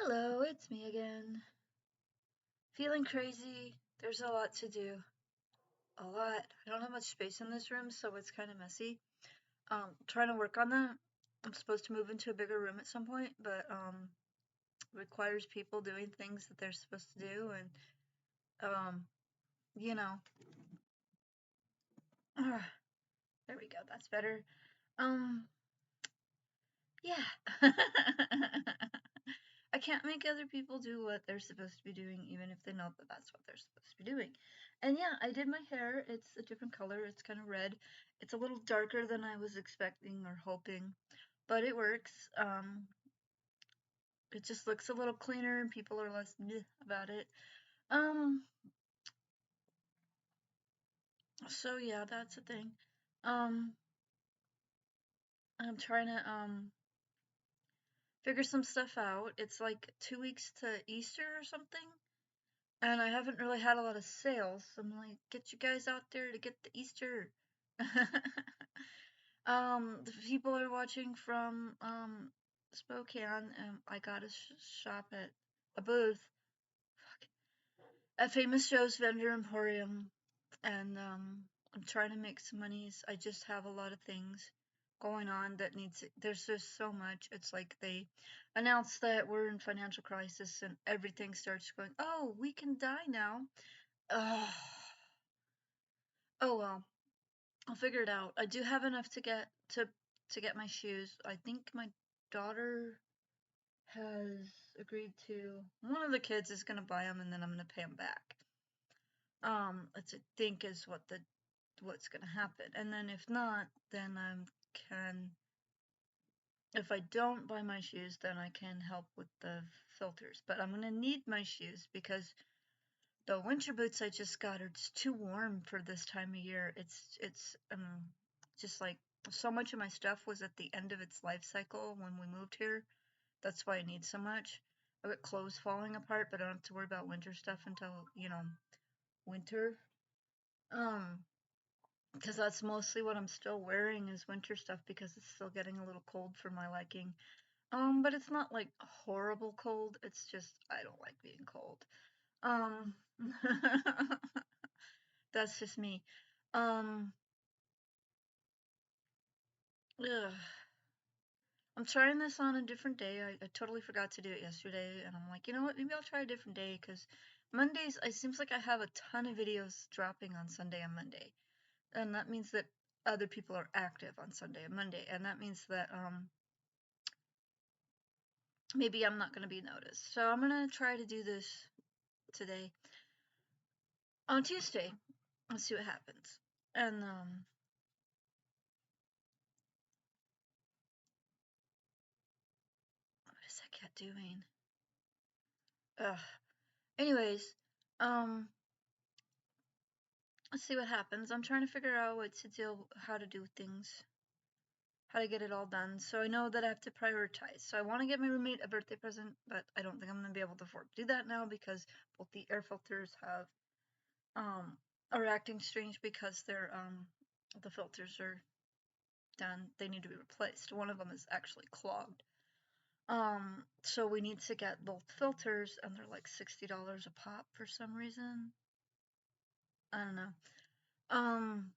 Hello, it's me again. Feeling crazy. There's a lot to do. A lot. I don't have much space in this room, so it's kind of messy. Trying to work on that. I'm supposed to move into a bigger room at some point, but requires people doing things that they're supposed to do, and um, you know. There we go. That's better. Um, yeah. I can't make other people do what they're supposed to be doing, even if they know that that's what they're supposed to be doing. And yeah, I did my hair. It's a different color. It's kind of red. It's a little darker than I was expecting or hoping, but it works. It just looks a little cleaner and people are less bleh about it. Um, so yeah, that's a thing. Um, I'm trying to figure some stuff out. It's like 2 weeks to Easter or something. And I haven't really had a lot of sales, so I'm like, get you guys out there to get the Easter. The people are watching from Spokane, and I got a shop at a booth at Famous Joe's Vendor Emporium, and I'm trying to make some monies. I just have a lot of things going on that needs. There's just so much. It's like they announce that we're in financial crisis, and everything starts going. Oh, we can die now. Ugh. Oh well, I'll figure it out. I do have enough to get my shoes. I think my daughter has agreed to. One of the kids is gonna buy them, and then I'm gonna pay them back. That's I think is what's gonna happen. And then if not, then I can. If I don't buy my shoes, then I can help with the filters. But I'm gonna need my shoes because the winter boots I just got are just too warm for this time of year. It's just like so much of my stuff was at the end of its life cycle when we moved here. That's why I need so much. I got clothes falling apart, but I don't have to worry about winter stuff until, winter. Um, because that's mostly what I'm still wearing is winter stuff because it's still getting a little cold for my liking. But it's not like horrible cold. It's just I don't like being cold. Um, that's just me. Um, ugh. I'm trying this on a different day. I totally forgot to do it yesterday, and I'm like, you know what? Maybe I'll try a different day because Mondays, it seems like I have a ton of videos dropping on Sunday and Monday, and that means that other people are active on Sunday and Monday, and that means that maybe I'm not going to be noticed. So I'm going to try to do this today on Tuesday. Let's see what happens. And what is that cat doing? Ugh. Anyways, um, let's see what happens. I'm trying to figure out how to do things, how to get it all done. So I know that I have to prioritize. So I want to get my roommate a birthday present, but I don't think I'm going to be able to afford to do that now because both the air filters um are acting strange because the filters are done. They need to be replaced. One of them is actually clogged. So we need to get both filters, and they're like $60 a pop for some reason. I don't know. Um,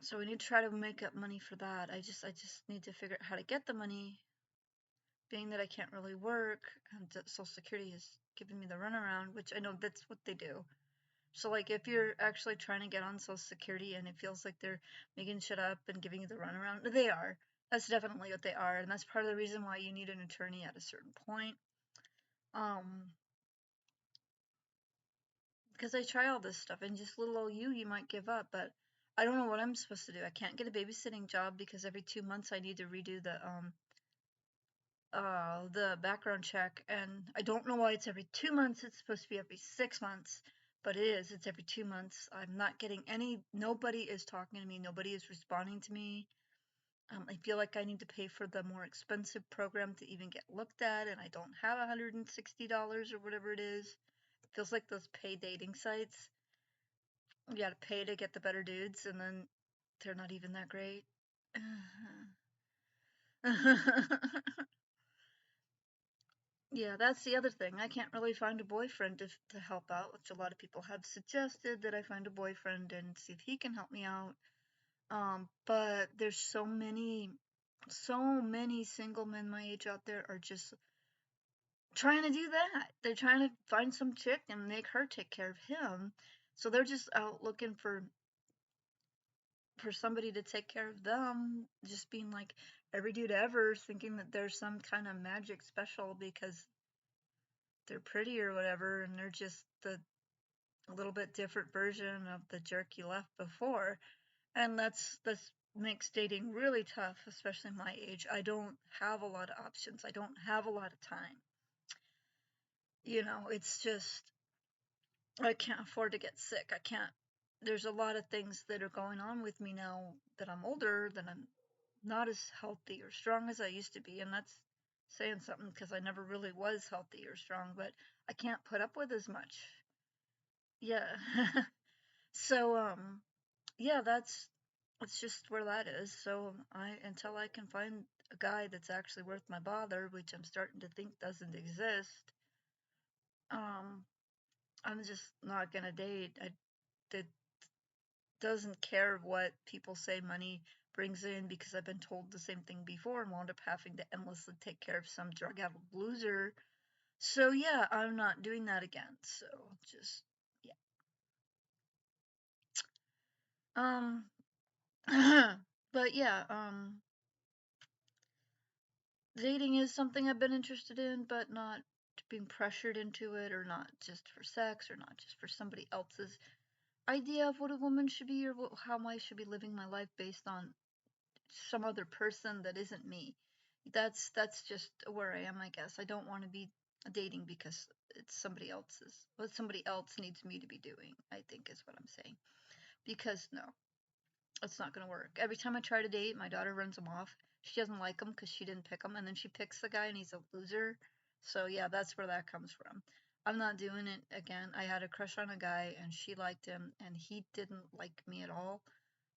so we need to try to make up money for that. I just need to figure out how to get the money, being that I can't really work, and Social Security is giving me the runaround, which I know that's what they do. So like if you're actually trying to get on Social Security and it feels like they're making shit up and giving you the runaround, they are. That's definitely what they are, and that's part of the reason why you need an attorney at a certain point. Um, because I try all this stuff, and just little old you might give up, but I don't know what I'm supposed to do. I can't get a babysitting job because every 2 months I need to redo the background check, and I don't know why it's every 2 months. It's supposed to be every 6 months, but it is. It's every 2 months. I'm not getting any. Nobody is talking to me. Nobody is responding to me. I feel like I need to pay for the more expensive program to even get looked at, and I don't have $160 or whatever it is. It feels like those pay dating sites. You gotta pay to get the better dudes, and then they're not even that great. Yeah, that's the other thing. I can't really find a boyfriend to help out, which a lot of people have suggested that I find a boyfriend and see if he can help me out. But there's so many single men my age out there are just trying to do that. They're trying to find some chick and make her take care of him. So they're just out looking for somebody to take care of them, just being like every dude ever, thinking that there's some kind of magic special because they're pretty or whatever, and they're just the a little bit different version of the jerk you left before. And that's makes dating really tough, especially my age. I don't have a lot of options. I don't have a lot of time. It's just I can't afford to get sick. I can't. There's a lot of things that are going on with me now that I'm older, that I'm not as healthy or strong as I used to be, and that's saying something because I never really was healthy or strong, but I can't put up with as much. Yeah. So yeah, that's just where that is. So I until I can find a guy that's actually worth my bother, which I'm starting to think doesn't exist, um I'm just not gonna date. That doesn't care what people say money brings in because I've been told the same thing before and wound up having to endlessly take care of some drug addled loser. So yeah, I'm not doing that again. So just yeah. Um but yeah, dating is something I've been interested in, but not being pressured into it, or not just for sex, or not just for somebody else's idea of what a woman should be, or how I should be living my life based on some other person that isn't me. That's just where I am, I guess. I don't want to be dating because it's somebody else's, what somebody else needs me to be doing, I think is what I'm saying. Because no, it's not going to work. Every time I try to date, my daughter runs him off. She doesn't like him because she didn't pick him, and then she picks the guy and he's a loser. So yeah, that's where that comes from. I'm not doing it again. I had a crush on a guy and she liked him and he didn't like me at all,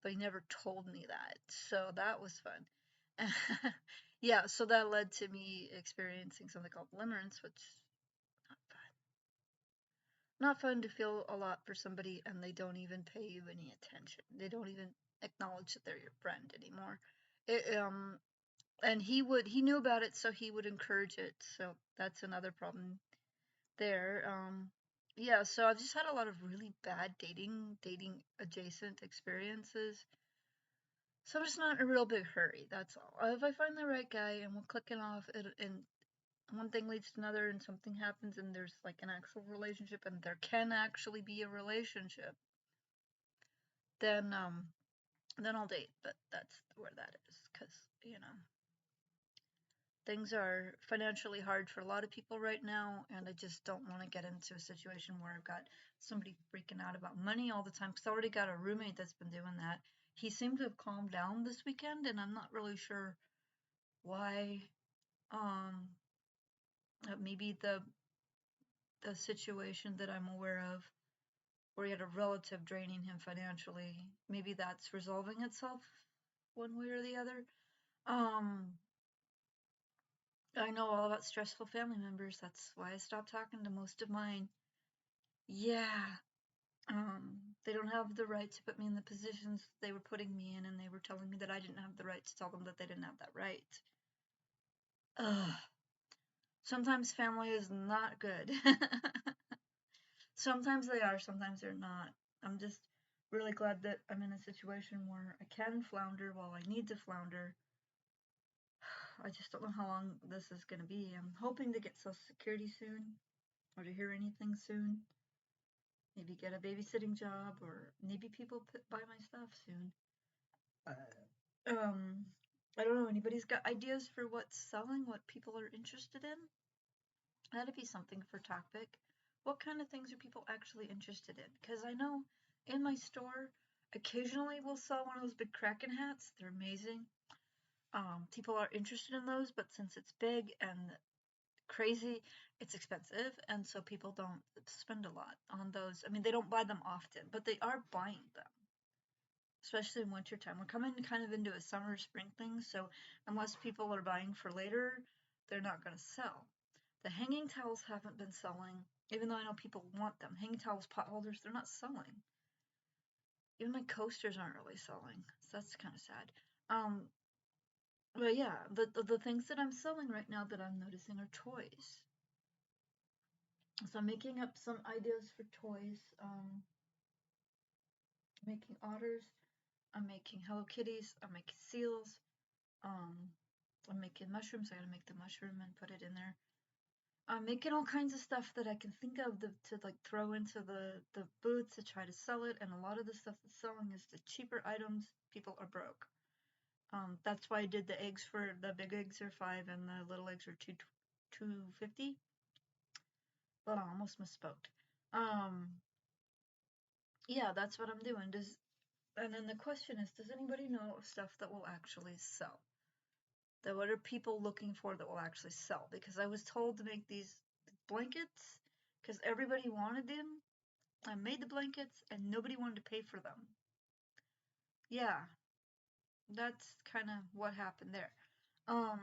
but he never told me that. So that was fun. Yeah, so that led to me experiencing something called limerence, which not fun. Not fun to feel a lot for somebody and they don't even pay you any attention. They don't even acknowledge that they're your friend anymore. It, and he knew about it, so he would encourage it. So that's another problem there. Yeah, so I've just had a lot of really bad dating adjacent experiences. So I'm just not in a real big hurry. That's all. If I find the right guy and we're clicking off, and one thing leads to another, and something happens, and there's like an actual relationship, and there can actually be a relationship, then I'll date. But that's where that is, because things are financially hard for a lot of people right now, and I just don't want to get into a situation where I've got somebody freaking out about money all the time, because I already got a roommate that's been doing that. He seemed to have calmed down this weekend, and I'm not really sure why. Um, Maybe the situation that I'm aware of, where he had a relative draining him financially, maybe that's resolving itself one way or the other. Um, I know all about stressful family members. That's why I stopped talking to most of mine. Yeah. They don't have the right to put me in the positions they were putting me in, and they were telling me that I didn't have the right to tell them that they didn't have that right. Ugh. Sometimes family is not good. Sometimes they are, sometimes they're not. I'm just really glad that I'm in a situation where I can flounder while I need to flounder. I just don't know how long this is going to be. I'm hoping to get Social Security soon, or to hear anything soon. Maybe get a babysitting job, or maybe people buy my stuff soon. Um, I don't know. Anybody's got ideas for what's selling, what people are interested in? That'd be something for topic. What kind of things are people actually interested in? Because I know in my store, occasionally we'll sell one of those big Kraken hats. They're amazing. People are interested in those, but since it's big and crazy, it's expensive, and so people don't spend a lot on those. I mean, they don't buy them often, but they are buying them, especially in wintertime. We're coming kind of into a summer spring thing, so unless people are buying for later, they're not going to sell. The hanging towels haven't been selling, even though I know people want them. Hanging towels, pot holders, they're not selling. Even my coasters aren't really selling, so that's kind of sad. Um, but yeah, the things that I'm selling right now that I'm noticing are toys. So I'm making up some ideas for toys. Making otters. I'm making Hello Kitties. I'm making seals. Um, I'm making mushrooms. I gotta make the mushroom and put it in there. I'm making all kinds of stuff that I can think of to like throw into the booth to try to sell it. And a lot of the stuff that's selling is the cheaper items. People are broke. That's why I did the eggs for the big eggs are $5 and the little eggs are $2.50. But I almost misspoke. Yeah, that's what I'm doing. And then the question is, does anybody know of stuff that will actually sell? That what are people looking for that will actually sell? Because I was told to make these blankets because everybody wanted them. I made the blankets and nobody wanted to pay for them. Yeah, that's kind of what happened there. Um,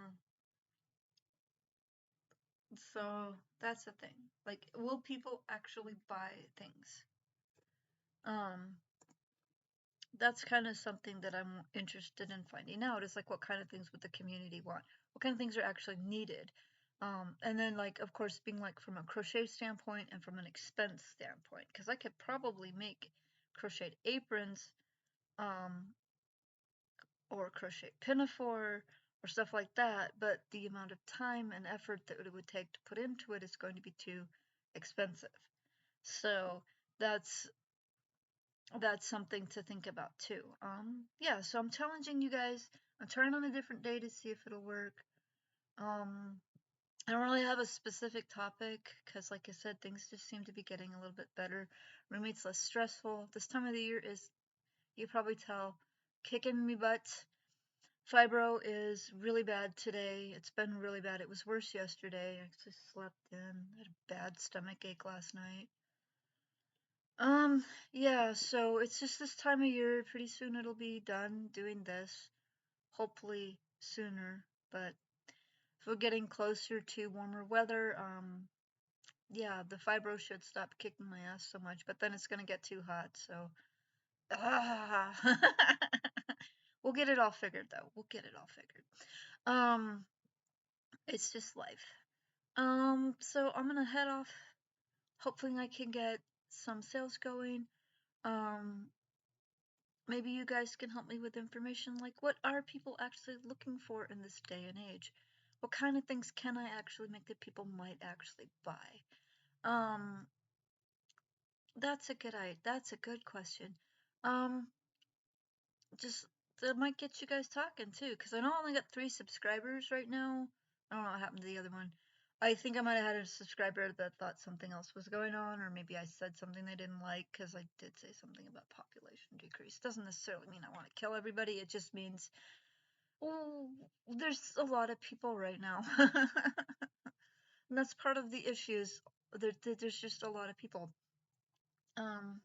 so that's the thing. Like, will people actually buy things? Um, that's kind of something that I'm interested in finding out is like what kind of things would the community want? What kind of things are actually needed? And then like of course being like from a crochet standpoint and from an expense standpoint, because I could probably make crocheted aprons, um, or crochet pinafore or stuff like that, but the amount of time and effort that it would take to put into it is going to be too expensive. So that's that's something to think about too. Yeah, so I'm challenging you guys. I'm trying on a different day to see if it'll work. Um, I don't really have a specific topic because, like I said, things just seem to be getting a little bit better. Roommate's less stressful. This time of the year is, you probably tell, kicking me butt. Fibro is really bad today. It's been really bad. It was worse yesterday. I actually slept in. I had a bad stomach ache last night. Um, yeah, so it's just this time of year. Pretty soon it'll be done doing this. Hopefully sooner, but if we're getting closer to warmer weather, yeah, the fibro should stop kicking my ass so much, but then it's gonna get too hot, so ah. We'll get it all figured though. We'll get it all figured. Um, it's just life. So I'm gonna head off. Hopefully I can get some sales going. Um, Maybe you guys can help me with information like what are people actually looking for in this day and age? What kind of things can I actually make that people might actually buy? Um, that's a good question. Um, just that might get you guys talking too, because I know I only got 3 subscribers right now. I don't know what happened to the other one. I think I might have had a subscriber that thought something else was going on, or maybe I said something they didn't like, because I did say something about population decrease. Doesn't necessarily mean I want to kill everybody. It just means, well, there's a lot of people right now. And that's part of the issues. There's just a lot of people. Um,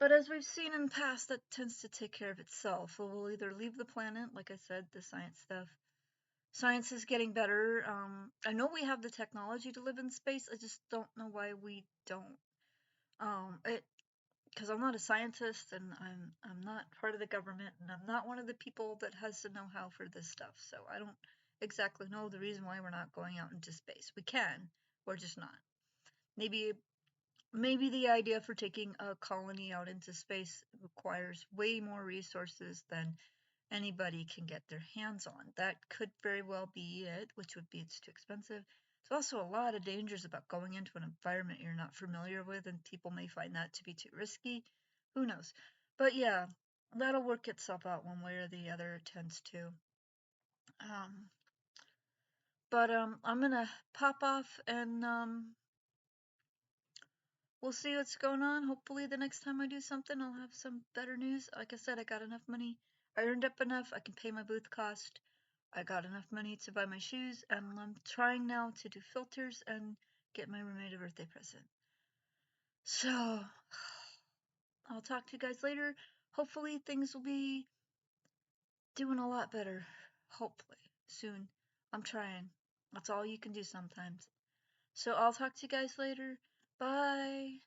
But as we've seen in the past, that tends to take care of itself. We'll either leave the planet, like I said, the science stuff. Science is getting better. I know we have the technology to live in space. I just don't know why we don't. It because I'm not a scientist and I'm not part of the government and I'm not one of the people that has the know-how for this stuff. So I don't exactly know the reason why we're not going out into space. We can, we're just not. Maybe Maybe the idea for taking a colony out into space requires way more resources than anybody can get their hands on. That could very well be it, which would be it's too expensive. There's also a lot of dangers about going into an environment you're not familiar with, and people may find that to be too risky. Who knows? But yeah, that'll work itself out one way or the other, it tends to. Um, I'm gonna pop off and we'll see what's going on. Hopefully, the next time I do something, I'll have some better news. Like I said, I got enough money. I earned up enough. I can pay my booth cost. I got enough money to buy my shoes, and I'm trying now to do filters and get my roommate a birthday present. So, I'll talk to you guys later. Hopefully, things will be doing a lot better. Hopefully, soon. I'm trying. That's all you can do sometimes. So I'll talk to you guys later. Bye.